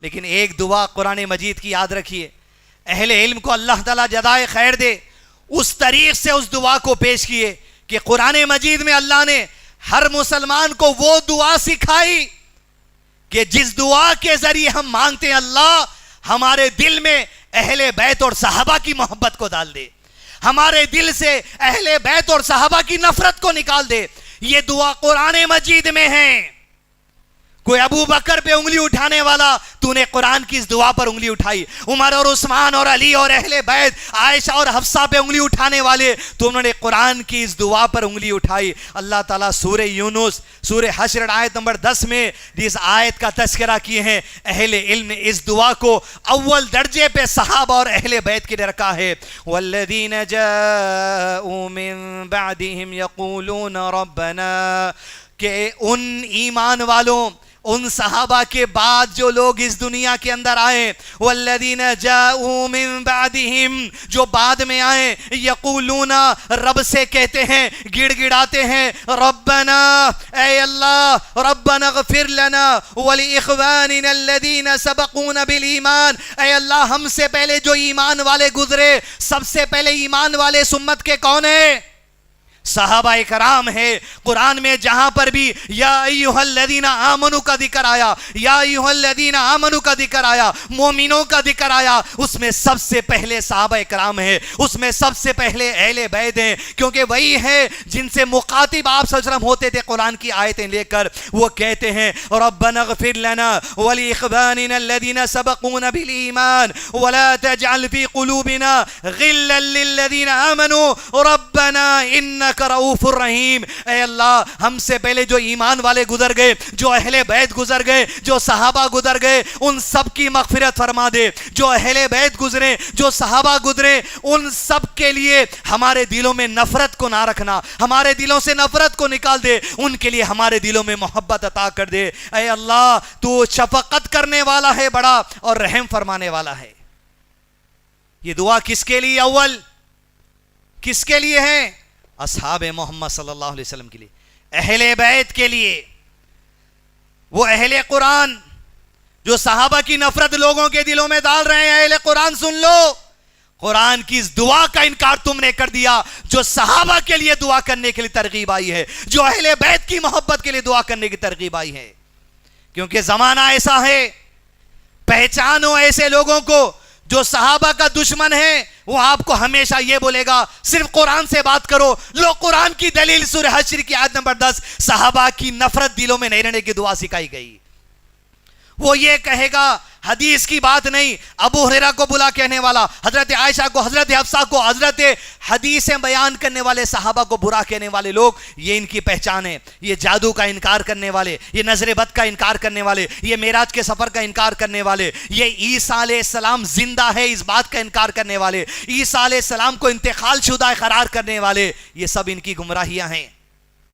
لیکن ایک دعا قرآن مجید کی یاد رکھیے، اہل علم کو اللہ تعالیٰ جزائے خیر دے، اس طریق سے اس دعا کو پیش کیے کہ قرآن مجید میں اللہ نے ہر مسلمان کو وہ دعا سکھائی کہ جس دعا کے ذریعے ہم مانگتے ہیں اللہ ہمارے دل میں اہل بیت اور صحابہ کی محبت کو ڈال دے، ہمارے دل سے اہل بیت اور صحابہ کی نفرت کو نکال دے۔ یہ دعا قرآن مجید میں ہے۔ کوئی ابو بکر پہ انگلی اٹھانے والا، تو نے قرآن کی اس دعا پر انگلی اٹھائی۔ عمر اور عثمان اور علی اور اہل بیت، عائشہ اور حفصہ پہ انگلی اٹھانے والے، تو انہوں نے قرآن کی اس دعا پر انگلی اٹھائی۔ اللہ تعالیٰ سورہ یونس سورہ حشر آیت نمبر 10 میں اس آیت کا تذکرہ کیے ہیں۔ اہل علم نے اس دعا کو اول درجے پہ صحابہ اور اہل بیت کے لیے رکھا ہے۔ والذین جاءوا من بعدهم یقولون ربنا، کہ ان ایمان والوں، ان صحابہ کے بعد جو لوگ اس دنیا کے اندر آئے، والذین جاءوا من بعدہم، جو بعد میں آئے، یقولون، رب سے کہتے ہیں، گڑ گڑاتے ہیں، ربنا، اے اللہ، ربنا اغفر لنا ولاخواننا الذین سبقونا بالایمان، اے اللہ ہم سے پہلے جو ایمان والے گزرے، سب سے پہلے ایمان والے اس امت کے کون ہیں؟ صحابہ کرام ہے۔ قرآن میں جہاں پر بھی یا ایھا الذین آمنوا کا ذکر آیا، یا ایھا الذین آمنوا کا ذکر آیا، مومنوں کا ذکر آیا، اس میں سب سے پہلے صحابہ کرام ہے، اس میں سب سے پہلے اہل بیت ہیں، کیونکہ وہی ہے جن سے مخاطب آپ صلی اللہ علیہ وسلم ہوتے تھے قرآن کی آیتیں لے کر۔ وہ کہتے ہیں ربنا اغفر لنا ولاخواننا الذین سبقونا بالایمان ولا تجعل فی قلوبنا غلا للذین آمنوا ربنا انک رؤوف الرحیم، اے اللہ ہم سے پہلے جو ایمان والے گزر گئے، جو اہل بیت گزر گئے، جو صحابہ گزر گئے، ان سب کی مغفرت فرما دے۔ جو اہل بیت گزرے، جو صحابہ گزرے، ان سب کے لیے ہمارے دلوں میں نفرت کو نہ رکھنا، ہمارے دلوں سے نفرت کو نکال دے، ان کے لیے ہمارے دلوں میں محبت عطا کر دے۔ اے اللہ تو شفقت کرنے والا ہے بڑا اور رحم فرمانے والا ہے۔ یہ دعا کس کے لیے؟ اول کس کے لیے ہے؟ اصحاب محمد صلی اللہ علیہ وسلم کے لیے، اہل بیت کے لیے، وہ اہل قرآن جو صحابہ کی نفرت لوگوں کے دلوں میں ڈال رہے ہیں۔ اہل قرآن سن لو، قرآن کی اس دعا کا انکار تم نے کر دیا جو صحابہ کے لیے دعا کرنے کے لیے ترغیب آئی ہے، جو اہل بیت کی محبت کے لیے دعا کرنے کی ترغیب آئی ہے۔ کیونکہ زمانہ ایسا ہے، پہچانو ایسے لوگوں کو جو صحابہ کا دشمن ہے، وہ آپ کو ہمیشہ یہ بولے گا صرف قرآن سے بات کرو۔ لو قرآن کی دلیل سورہ حشر کی آیت نمبر 10، صحابہ کی نفرت دلوں میں نہیں رہنے کی دعا سکھائی گئی۔ وہ یہ کہے گا حدیث کی بات نہیں، ابو ہریرہ کو بلا کہنے والا، حضرت عائشہ کو، حضرت حفصہ کو، حضرت حدیثیں بیان کرنے والے صحابہ کو برا کہنے والے لوگ، یہ ان کی پہچان ہے۔ یہ جادو کا انکار کرنے والے، یہ نظر بد کا انکار کرنے والے، یہ معراج کے سفر کا انکار کرنے والے، یہ عیسیٰ علیہ السلام زندہ ہے اس بات کا انکار کرنے والے، عیسیٰ علیہ السلام کو انتقال شدہ قرار کرنے والے، یہ سب ان کی گمراہیاں ہیں۔